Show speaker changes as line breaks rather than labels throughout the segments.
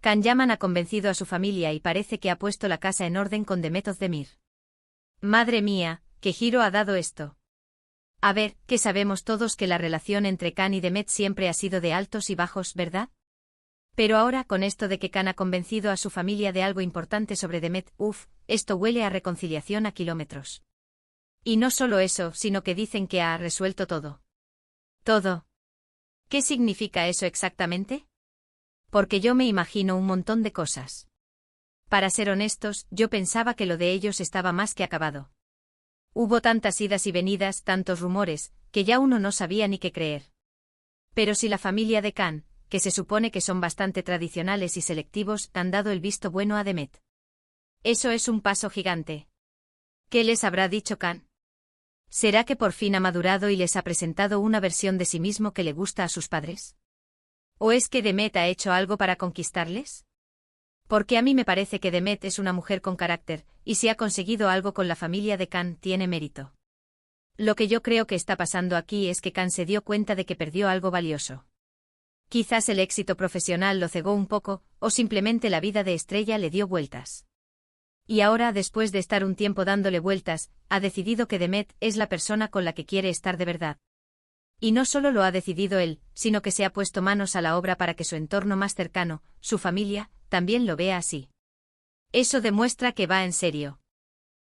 Can Yaman ha convencido a su familia y parece que ha puesto la casa en orden con Demet Özdemir. Madre mía, ¿qué giro ha dado esto? A ver, que sabemos todos que la relación entre Can y Demet siempre ha sido de altos y bajos, ¿verdad? Pero ahora con esto de que Can ha convencido a su familia de algo importante sobre Demet, esto huele a reconciliación a kilómetros. Y no solo eso, sino que dicen que ha resuelto todo. ¿Todo? ¿Qué significa eso exactamente? Porque yo me imagino un montón de cosas. Para ser honestos, yo pensaba que lo de ellos estaba más que acabado. Hubo tantas idas y venidas, tantos rumores, que ya uno no sabía ni qué creer. Pero si la familia de Can, que se supone que son bastante tradicionales y selectivos, han dado el visto bueno a Demet. Eso es un paso gigante. ¿Qué les habrá dicho Can? ¿Será que por fin ha madurado y les ha presentado una versión de sí mismo que le gusta a sus padres? ¿O es que Demet ha hecho algo para conquistarles? Porque a mí me parece que Demet es una mujer con carácter, y si ha conseguido algo con la familia de Can, tiene mérito. Lo que yo creo que está pasando aquí es que Can se dio cuenta de que perdió algo valioso. Quizás el éxito profesional lo cegó un poco, o simplemente la vida de estrella le dio vueltas. Y ahora, después de estar un tiempo dándole vueltas, ha decidido que Demet es la persona con la que quiere estar de verdad. Y no solo lo ha decidido él, sino que se ha puesto manos a la obra para que su entorno más cercano, su familia, también lo vea así. Eso demuestra que va en serio.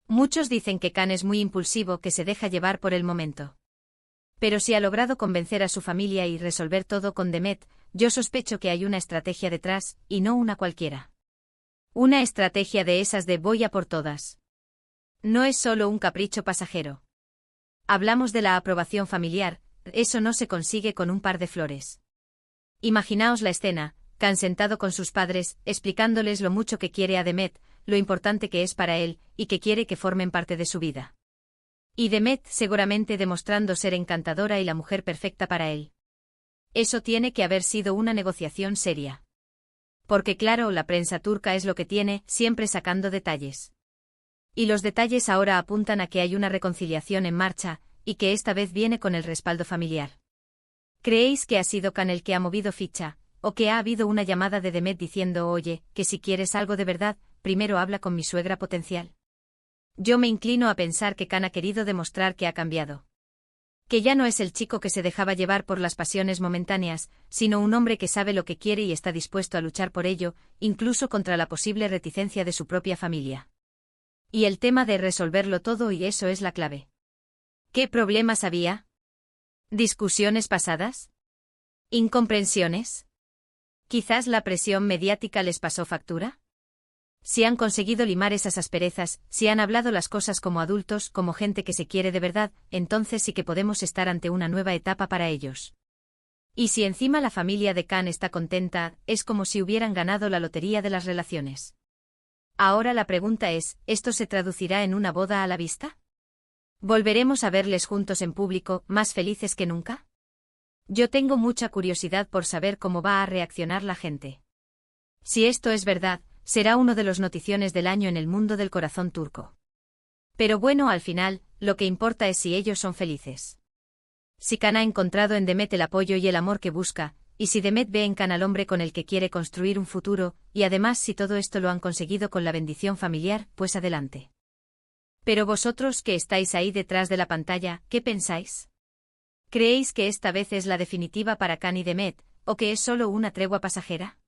Muchos dicen que Can es muy impulsivo, que se deja llevar por el momento. Pero si ha logrado convencer a su familia y resolver todo con Demet, yo sospecho que hay una estrategia detrás, y no una cualquiera. Una estrategia de esas de voy a por todas. No es solo un capricho pasajero. Hablamos de la aprobación familiar, eso no se consigue con un par de flores. Imaginaos la escena, Can sentado con sus padres, explicándoles lo mucho que quiere a Demet, lo importante que es para él, y que quiere que formen parte de su vida. Y Demet seguramente demostrando ser encantadora y la mujer perfecta para él. Eso tiene que haber sido una negociación seria. Porque claro, la prensa turca es lo que tiene, siempre sacando detalles. Y los detalles ahora apuntan a que hay una reconciliación en marcha, y que esta vez viene con el respaldo familiar. ¿Creéis que ha sido Can el que ha movido ficha, o que ha habido una llamada de Demet diciendo oye, que si quieres algo de verdad, primero habla con mi suegra potencial? Yo me inclino a pensar que Can ha querido demostrar que ha cambiado. Que ya no es el chico que se dejaba llevar por las pasiones momentáneas, sino un hombre que sabe lo que quiere y está dispuesto a luchar por ello, incluso contra la posible reticencia de su propia familia. Y el tema de resolverlo todo, y eso es la clave. ¿Qué problemas había? ¿Discusiones pasadas? ¿Incomprensiones? ¿Quizás la presión mediática les pasó factura? Si han conseguido limar esas asperezas, si han hablado las cosas como adultos, como gente que se quiere de verdad, entonces sí que podemos estar ante una nueva etapa para ellos. Y si encima la familia de Can está contenta, es como si hubieran ganado la lotería de las relaciones. Ahora la pregunta es, ¿esto se traducirá en una boda a la vista? ¿Volveremos a verles juntos en público, más felices que nunca? Yo tengo mucha curiosidad por saber cómo va a reaccionar la gente. Si esto es verdad, será uno de los noticiones del año en el mundo del corazón turco. Pero bueno, al final, lo que importa es si ellos son felices. Si Can ha encontrado en Demet el apoyo y el amor que busca, y si Demet ve en Can al hombre con el que quiere construir un futuro, y además si todo esto lo han conseguido con la bendición familiar, pues adelante. Pero vosotros que estáis ahí detrás de la pantalla, ¿qué pensáis? ¿Creéis que esta vez es la definitiva para Can y Demet, o que es solo una tregua pasajera?